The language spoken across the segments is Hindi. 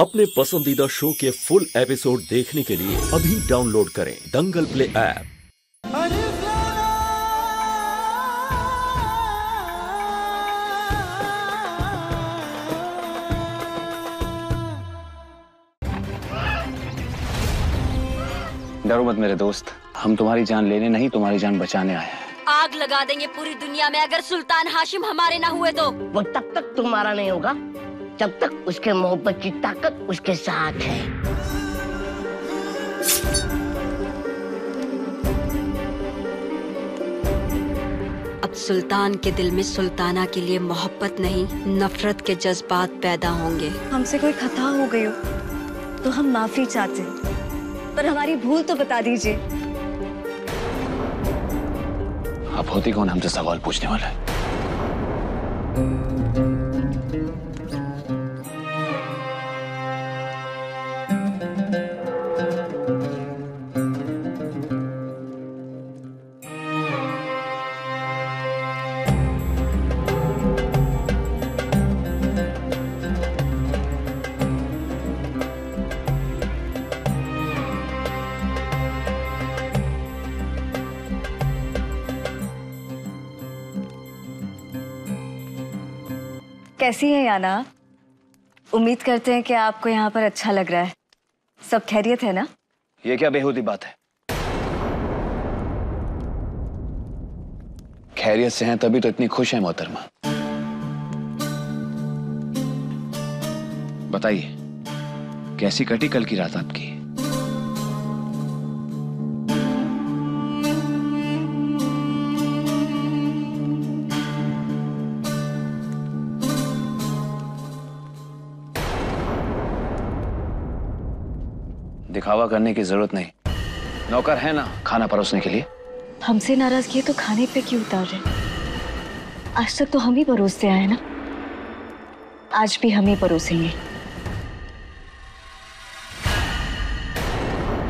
अपने पसंदीदा शो के फुल एपिसोड देखने के लिए अभी डाउनलोड करें दंगल प्ले ऐप। डरो मत मेरे दोस्त, हम तुम्हारी जान लेने नहीं तुम्हारी जान बचाने आए हैं। आग लगा देंगे पूरी दुनिया में अगर सुल्तान हाशिम हमारे ना हुए तो। वो तब तक तुम्हारा नहीं होगा जब तक उसके मोहब्बत की ताकत उसके साथ है। अब सुल्तान के दिल में सुल्ताना के लिए मोहब्बत नहीं नफरत के जज्बात पैदा होंगे। हमसे कोई खता हो गई हो तो हम माफी चाहते हैं, पर हमारी भूल तो बता दीजिए। अब होती कौन हमसे सवाल पूछने वाला है? कैसी है याना? उम्मीद करते हैं कि आपको यहाँ पर अच्छा लग रहा है। सब खैरियत है ना? ये क्या बेहूदी बात है? खैरियत से हैं तभी तो इतनी खुश है मोहतरमा। बताइए कैसी कटी कल की रात आपकी? दिखावा करने की जरूरत नहीं, नौकर है ना खाना परोसने के लिए। हमसे नाराजगी है तो खाने पे क्यों उतार रहे? आज तक तो हम ही परोसते आए ना, आज भी हम ही परोसेंगे।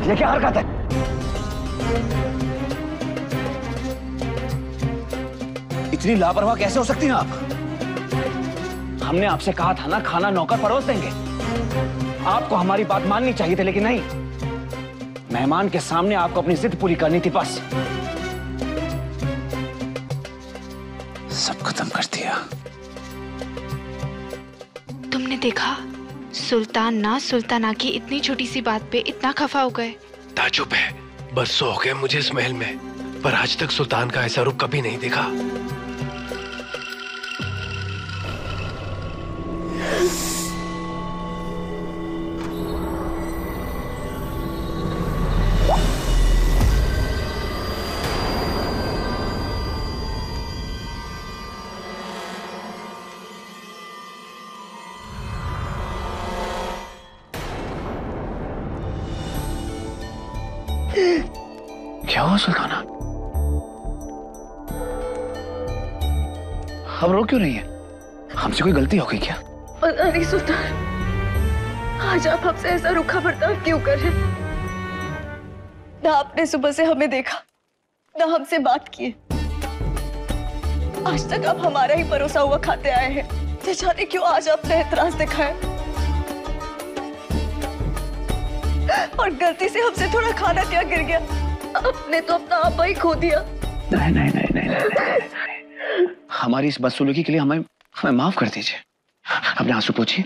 ये क्या हरकत है? इतनी लापरवाह कैसे हो सकती हैं आप? हमने आपसे कहा था ना खाना नौकर परोस देंगे। आपको हमारी बात माननी चाहिए थी, लेकिन नहीं। मेहमान के सामने आपको अपनी जिद पूरी करनी थी बस। सब खत्म कर दिया। तुमने देखा सुल्तान ना सुल्ताना की इतनी छोटी सी बात पे इतना खफा हो गए। ताजुब है, बस सो गए मुझे इस महल में, पर आज तक सुल्तान का ऐसा रूप कभी नहीं देखा। क्या हुआ सुल्ताना? अब रो क्यों रही है? हमसे कोई गलती हो गई क्या? पता नहीं सुल्तान, आज आप हमसे ऐसा रूखा बर्ताव क्यों कर रहे? ना आपने सुबह से हमें देखा, ना हमसे बात की। आज तक आप हमारा ही परोसा हुआ खाते आए हैं, तो जाने क्यों आज आपने एतराज दिखाया और गलती से हमसे थोड़ा खाना क्या गिर गया। आपने तो अपना आपा ही खो दिया। नहीं नहीं नहीं नहीं, नहीं, नहीं। हमारी इस बदसलूकी के लिए हमें माफ कर दीजिए। अपने आंसू पोंछिए।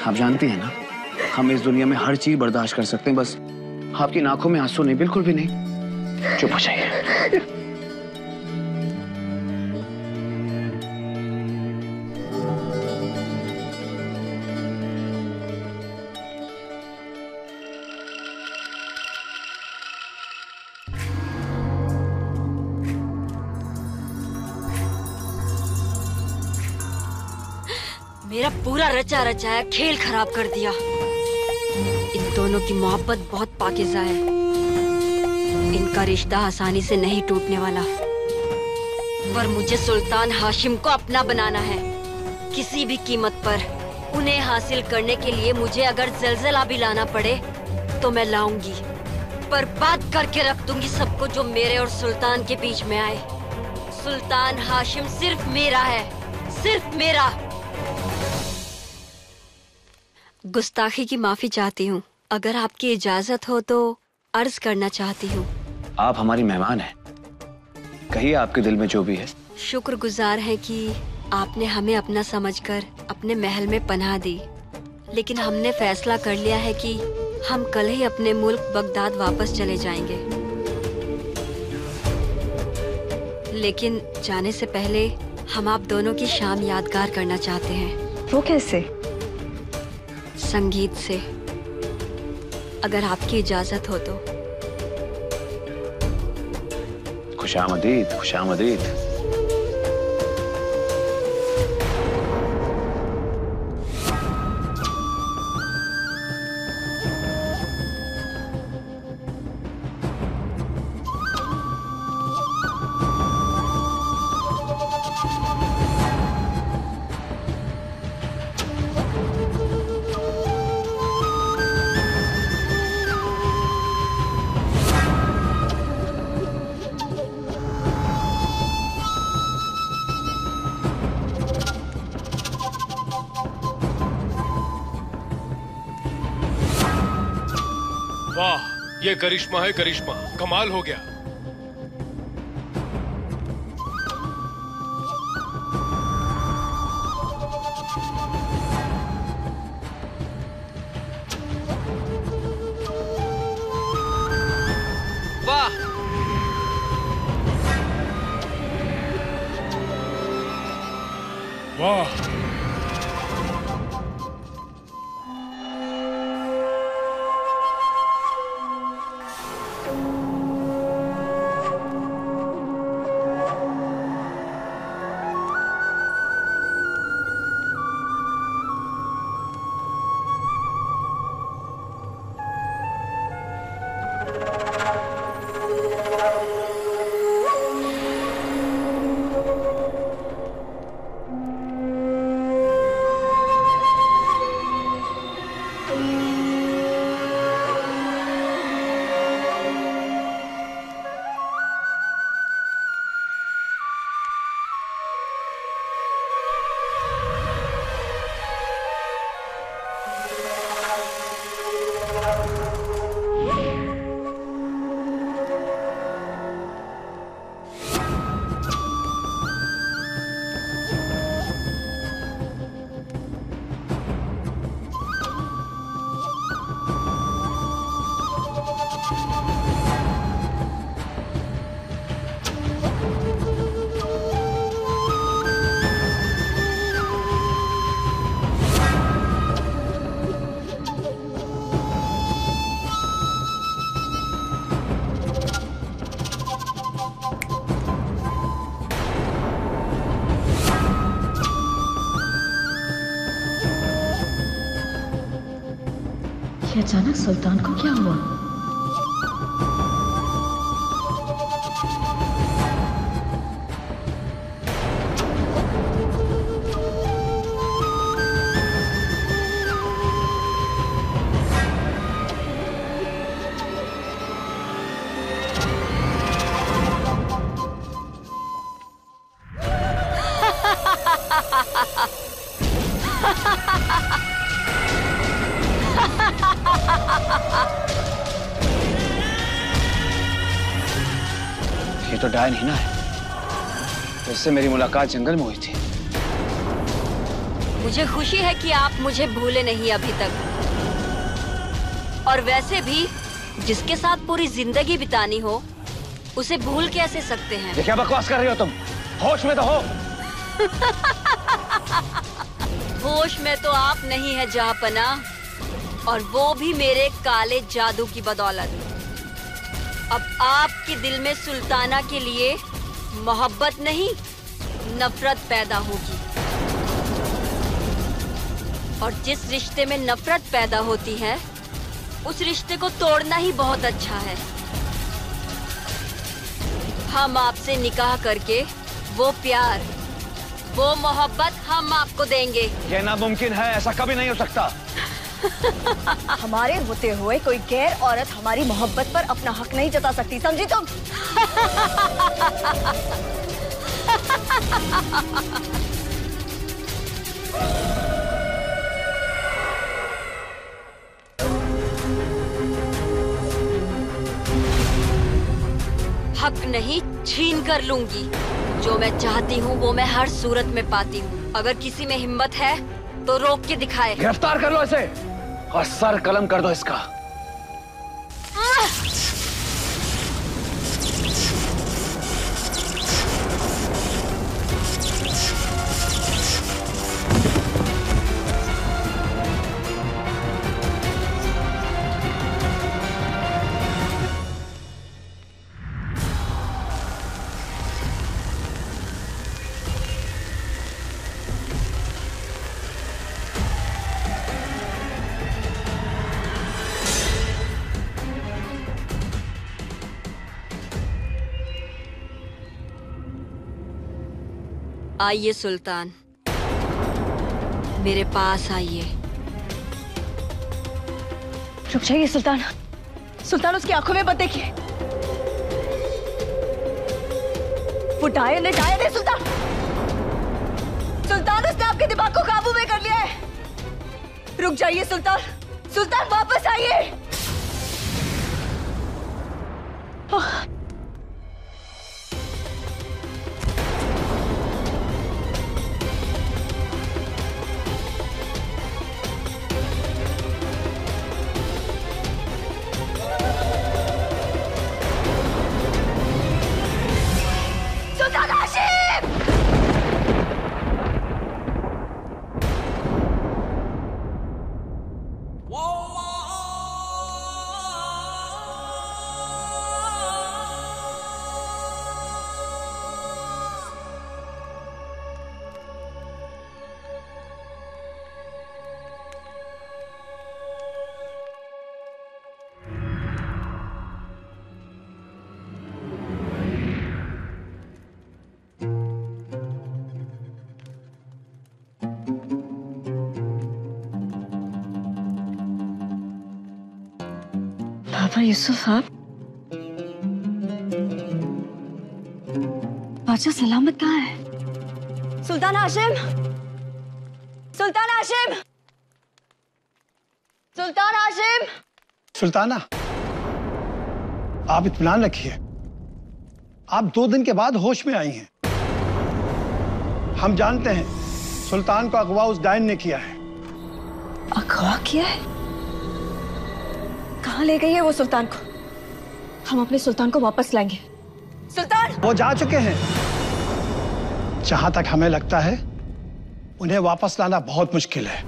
आप जानती हैं ना, हम इस दुनिया में हर चीज बर्दाश्त कर सकते हैं, बस आपकी आंखों में आंसू नहीं, बिल्कुल भी नहीं। चुप हो जाइए। मेरा पूरा रचा रचाया खेल खराब कर दिया। इन दोनों की मोहब्बत बहुत पाकीज़ा है, इनका रिश्ता आसानी से नहीं टूटने वाला। पर मुझे सुल्तान हाशिम को अपना बनाना है, किसी भी कीमत पर। उन्हें हासिल करने के लिए मुझे अगर ज़लज़ला भी लाना पड़े तो मैं लाऊंगी, पर बात करके रख दूंगी सबको जो मेरे और सुल्तान के बीच में आए। सुल्तान हाशिम सिर्फ मेरा है, सिर्फ मेरा। गुस्ताखी की माफी चाहती हूँ। अगर आपकी इजाजत हो तो अर्ज करना चाहती हूँ। आप हमारी मेहमान हैं, कहिए आपके दिल में जो भी है। शुक्रगुजार है कि आपने हमें अपना समझकर अपने महल में पनाह दी, लेकिन हमने फैसला कर लिया है कि हम कल ही अपने मुल्क बगदाद वापस चले जाएंगे। लेकिन जाने से पहले हम आप दोनों की शाम यादगार करना चाहते हैं। वो कैसे? संगीत से, अगर आपकी इजाजत हो तो। खुशामदीद, खुशामदीद। वाह, ये करिश्मा है करिश्मा, कमाल हो गया। वाह, वाह, ये अचानक सुल्तान को क्या हुआ? ये तो डायन हिना है, इससे मेरी मुलाकात जंगल में हुई थी। मुझे खुशी है कि आप मुझे भूले नहीं अभी तक। और वैसे भी जिसके साथ पूरी जिंदगी बितानी हो उसे भूल कैसे सकते हैं? ये क्या बकवास कर रही हो तुम? होश में तो हो। होश में तो आप नहीं है जहांपना, और वो भी मेरे काले जादू की बदौलत। अब आपके दिल में सुल्ताना के लिए मोहब्बत नहीं, नफरत पैदा होगी। और जिस रिश्ते में नफरत पैदा होती है उस रिश्ते को तोड़ना ही बहुत अच्छा है। हम आपसे निकाह करके वो प्यार, वो मोहब्बत हम आपको देंगे। ये नामुमकिन है, ऐसा कभी नहीं हो सकता। हमारे होते हुए कोई गैर औरत हमारी मोहब्बत पर अपना हक नहीं जता सकती, समझी तुम? हक नहीं छीन कर लूंगी। जो मैं चाहती हूँ वो मैं हर सूरत में पाती हूँ। अगर किसी में हिम्मत है तो रोक के दिखाए। गिरफ्तार कर लो इसे और सर कलम कर दो इसका। आइए सुल्तान, मेरे पास आइए। रुक जाइए सुल्तान। सुल्तान, उसकी आंखों में मत देखिए। वो डायन है सुल्तान। सुल्तान, उसने आपके दिमाग को काबू में कर लिया है। रुक जाइए सुल्तान। सुल्तान, वापस आइए। बाबा यूसुफ, आप बादशाह सलामत कहाँ है? सुल्तान हाशिम! सुल्तान हाशिम! सुल्तान हाशिम! सुल्ताना, आप इत्मीनान रखिए। आप 2 दिन के बाद होश में आई हैं। हम जानते हैं सुल्तान को अगवा उस डायन ने किया है। अगवा किया है? कहाँ ले गई है वो सुल्तान को? हम अपने सुल्तान को वापस लाएंगे। सुल्तान! वो जा चुके हैं। जहां तक हमें लगता है उन्हें वापस लाना बहुत मुश्किल है।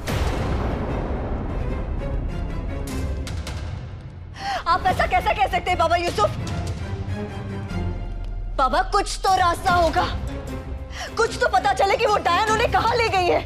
आप ऐसा कैसे कह सकते हैं बाबा यूसुफ? बाबा, कुछ तो रास्ता होगा। कुछ तो पता चले कि वो डायन उन्हें कहाँ ले गई है।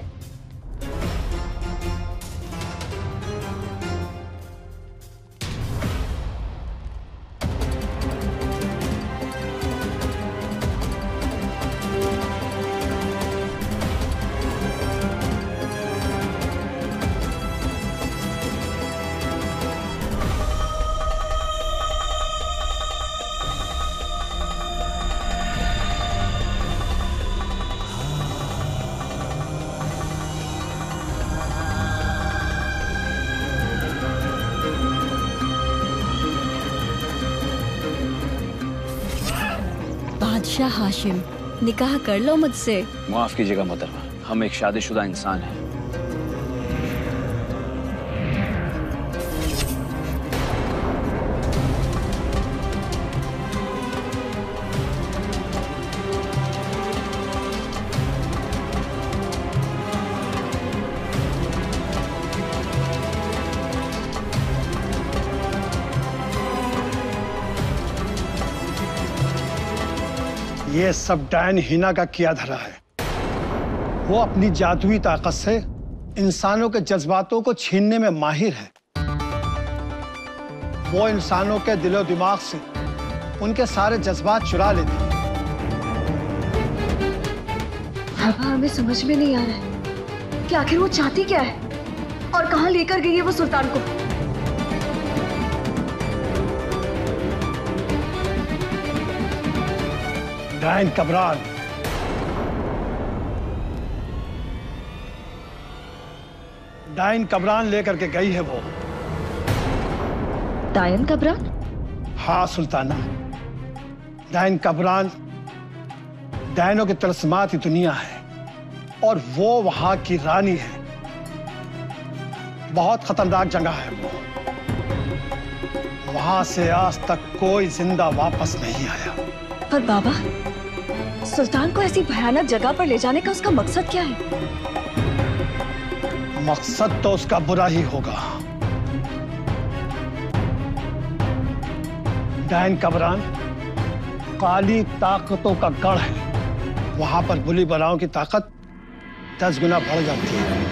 बादशाह हाशिम, निकाह कर लो मुझसे। माफ कीजिएगा मोहतरमा, हम एक शादीशुदा इंसान हैं। ये सब डायन हिना का किया धरा है। वो अपनी जादुई ताकत से इंसानों के जज्बातों को छीनने में माहिर है। वो इंसानों के दिलो दिमाग से उनके सारे जज्बात चुरा लेती है। बाबा, हमें समझ में नहीं आ रहा है कि आखिर वो चाहती क्या है और कहाँ लेकर गई है वो सुल्तान को। डायन कबरान, डायन कबरान लेकर के गई है वो। डायन कबरान? हाँ सुल्ताना, डायन कब्रान डायनों की तिलस्मात की दुनिया है और वो वहां की रानी है। बहुत खतरनाक जगह है वो। वहां से आज तक कोई जिंदा वापस नहीं आया। पर बाबा, सुल्तान को ऐसी भयानक जगह पर ले जाने का उसका मकसद क्या है? मकसद तो उसका बुरा ही होगा। डायन कब्रान काली ताकतों का गढ़ है। वहां पर बुली बलाओं की ताकत 10 गुना बढ़ जाती है।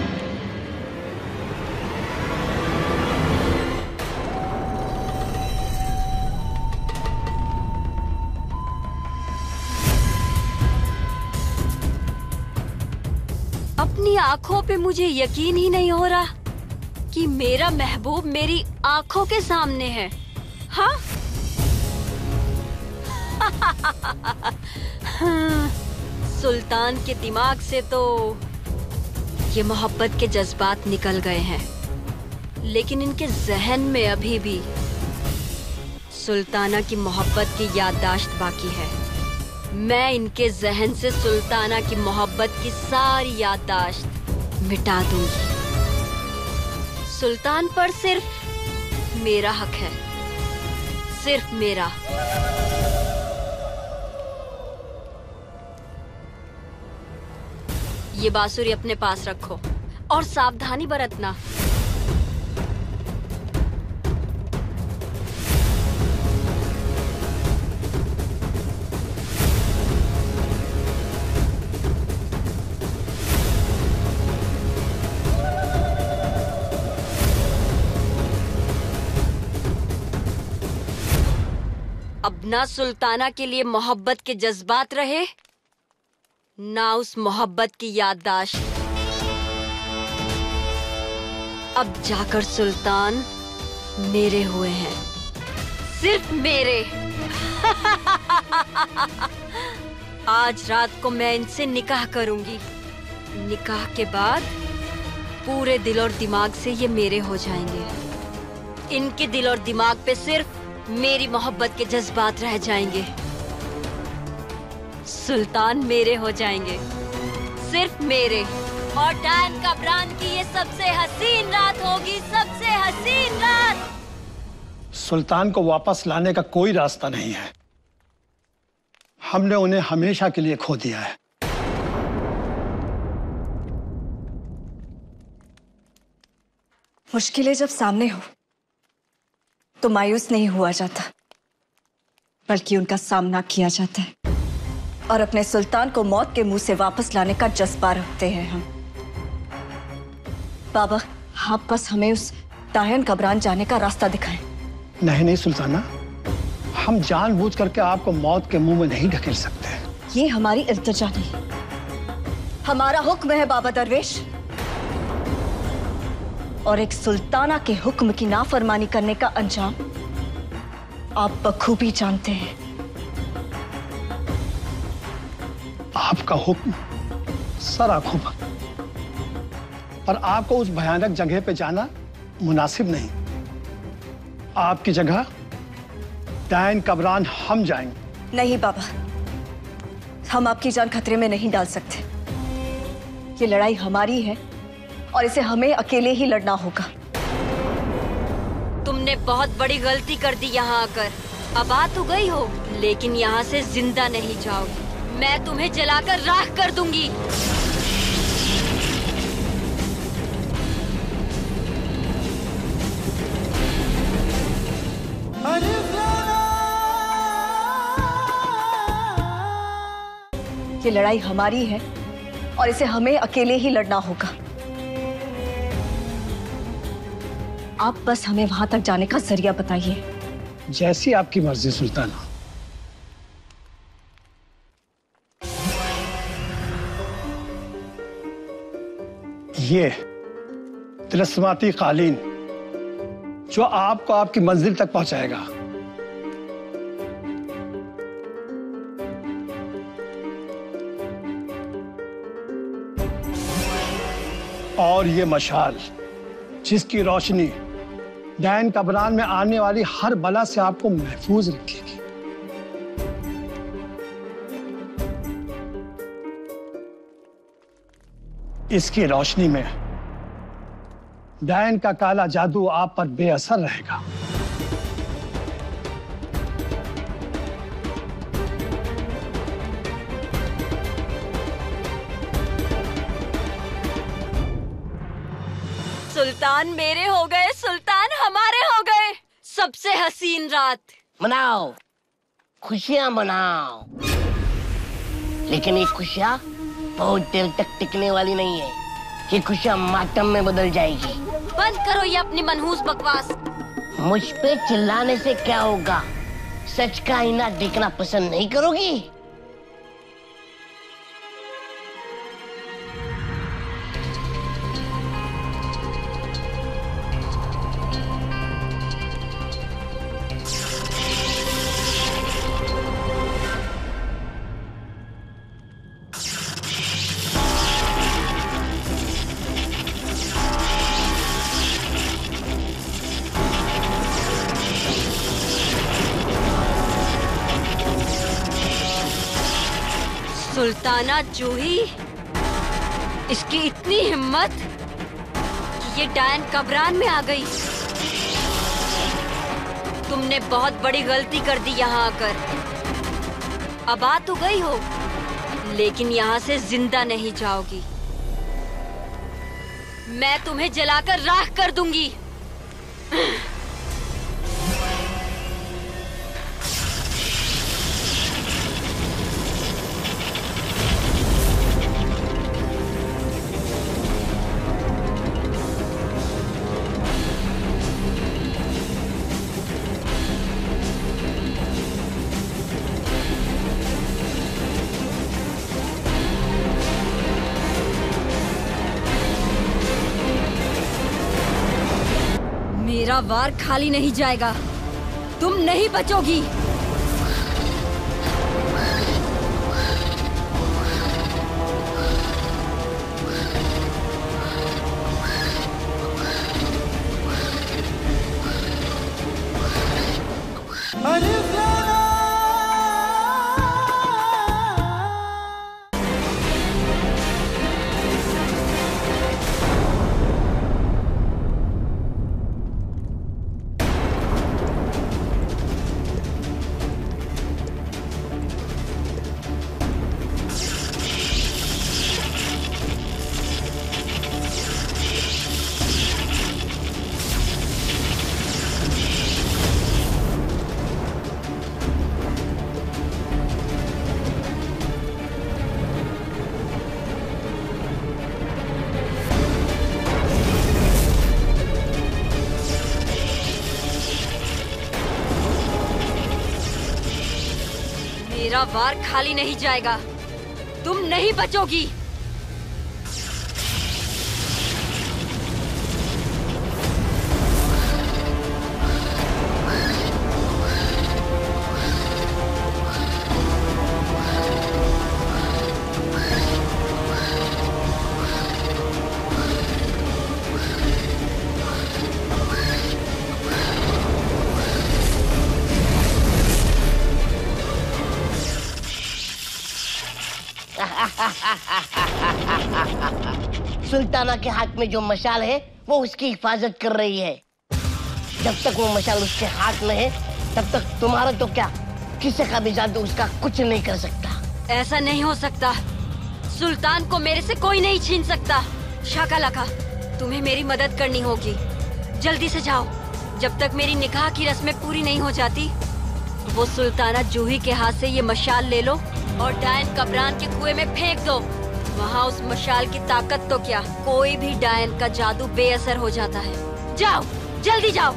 अपनी आंखों पे मुझे यकीन ही नहीं हो रहा कि मेरा महबूब मेरी आंखों के सामने है। हाँ? सुल्तान के दिमाग से तो ये मोहब्बत के जज्बात निकल गए हैं, लेकिन इनके जहन में अभी भी सुल्ताना की मोहब्बत की याददाश्त बाकी है। मैं इनके जहन से सुल्ताना की मोहब्बत की सारी याददाश्त मिटा दूंगी। सुल्तान पर सिर्फ मेरा हक है, सिर्फ मेरा। ये बांसुरी अपने पास रखो और सावधानी बरतना। अब ना सुल्ताना के लिए मोहब्बत के जज्बात रहे, ना उस मोहब्बत की याददाश्त। अब जाकर सुल्तान मेरे हुए हैं, सिर्फ मेरे। आज रात को मैं इनसे निकाह करूंगी। निकाह के बाद पूरे दिल और दिमाग से ये मेरे हो जाएंगे। इनके दिल और दिमाग पे सिर्फ मेरी मोहब्बत के जज्बात रह जाएंगे। सुल्तान मेरे हो जाएंगे, सिर्फ मेरे। और डायन कब्रान की ये सबसे हसीन रात होगी, सबसे हसीन रात। सुल्तान को वापस लाने का कोई रास्ता नहीं है। हमने उन्हें हमेशा के लिए खो दिया है। मुश्किलें जब सामने हो तो मायूस नहीं हुआ जाता, बल्कि उनका सामना किया जाता है। और अपने सुल्तान को मौत के मुंह से वापस लाने का जज्बा रखते हैं हम। बाबा, आप बस हमें उस डायन कब्रान जाने का रास्ता दिखाएं। नहीं नहीं सुल्ताना, हम जानबूझ करके आपको मौत के मुंह में नहीं ढकेल सकते। ये हमारी इल्तिजा नहीं, हमारा हुक्म है बाबा दरवेश। और एक सुल्ताना के हुक्म की नाफरमानी करने का अंजाम आप बखूबी जानते हैं। आपका हुक्म सराखुब, पर आपको उस भयानक जगह पे जाना मुनासिब नहीं। आपकी जगह डायन कब्रान हम जाएंगे। नहीं बाबा, हम आपकी जान खतरे में नहीं डाल सकते। ये लड़ाई हमारी है और इसे हमें अकेले ही लड़ना होगा। तुमने बहुत बड़ी गलती कर दी यहाँ आकर। अब आ तो गई हो, लेकिन यहाँ से जिंदा नहीं जाओगी। मैं तुम्हें जलाकर राख कर दूंगी। ये लड़ाई हमारी है और इसे हमें अकेले ही लड़ना होगा। आप बस हमें वहां तक जाने का जरिया बताइए। जैसी आपकी मर्जी सुल्ताना। ये तिलस्माती कालीन जो आपको आपकी मंजिल तक पहुंचाएगा। और ये मशाल जिसकी रोशनी डायन कब्रान में आने वाली हर बला से आपको महफूज रखेगी। इसकी रोशनी में डायन का काला जादू आप पर बेअसर रहेगा। सुल्तान मेरे हो गए, सुल्तान हमारे हो गए। सबसे हसीन रात। मनाओ, खुशियां मनाओ, लेकिन ये खुशियां बहुत देर तक टिकने वाली नहीं है। ये खुशियां मातम में बदल जाएगी। बंद करो ये अपनी मनहूस बकवास। मुझ पे चिल्लाने से क्या होगा? सच का आईना देखना पसंद नहीं करोगी? सुल्ताना जूही, इसकी इतनी हिम्मत कि ये डायन कब्रान में आ गई। तुमने बहुत बड़ी गलती कर दी यहाँ आकर। अब आ तो गई हो, लेकिन यहाँ से जिंदा नहीं जाओगी। मैं तुम्हें जलाकर राख कर दूंगी। मेरा वार खाली नहीं जाएगा। तुम नहीं बचोगी। मेरा वार खाली नहीं जाएगा। तुम नहीं बचोगी। सुल्ताना के हाथ में जो मशाल है वो उसकी हिफाजत कर रही है। जब तक वो मशाल उसके हाथ में है तब तक तुम्हारा तो क्या, किसी का भी जादू उसका कुछ नहीं कर सकता। ऐसा नहीं हो सकता। सुल्तान को मेरे से कोई नहीं छीन सकता। शाकालाका, तुम्हें मेरी मदद करनी होगी। जल्दी से जाओ। जब तक मेरी निकाह की रस्में पूरी नहीं हो जाती, वो सुल्ताना जूही के हाथ से ये मशाल ले लो और डायन कब्रान के कुएं में फेंक दो। वहाँ उस मशाल की ताकत तो क्या, कोई भी डायन का जादू बेअसर हो जाता है। जाओ, जल्दी जाओ।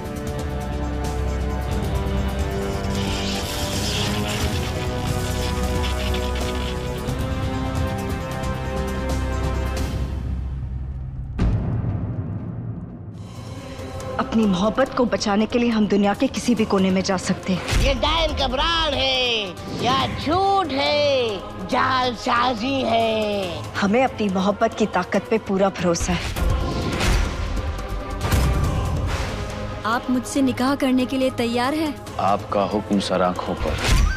अपनी मोहब्बत को बचाने के लिए हम दुनिया के किसी भी कोने में जा सकते हैं। ये डायन कब्रान है या झूठ है, जालसाजी है। हमें अपनी मोहब्बत की ताकत पे पूरा भरोसा है। आप मुझसे निकाह करने के लिए तैयार हैं? आपका हुक्म सर आंखों पर।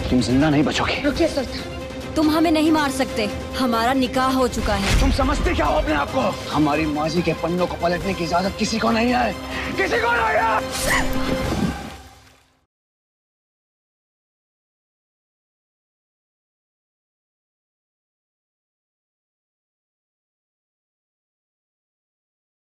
तुम जिंदा नहीं बचोगे। रुकिए सुल्तान। तुम हमें नहीं मार सकते, हमारा निकाह हो चुका है। तुम समझते क्या हो अपने आप को? हमारी माजी के पन्नों को पलटने की इजाजत किसी को नहीं है, किसी को नहीं है।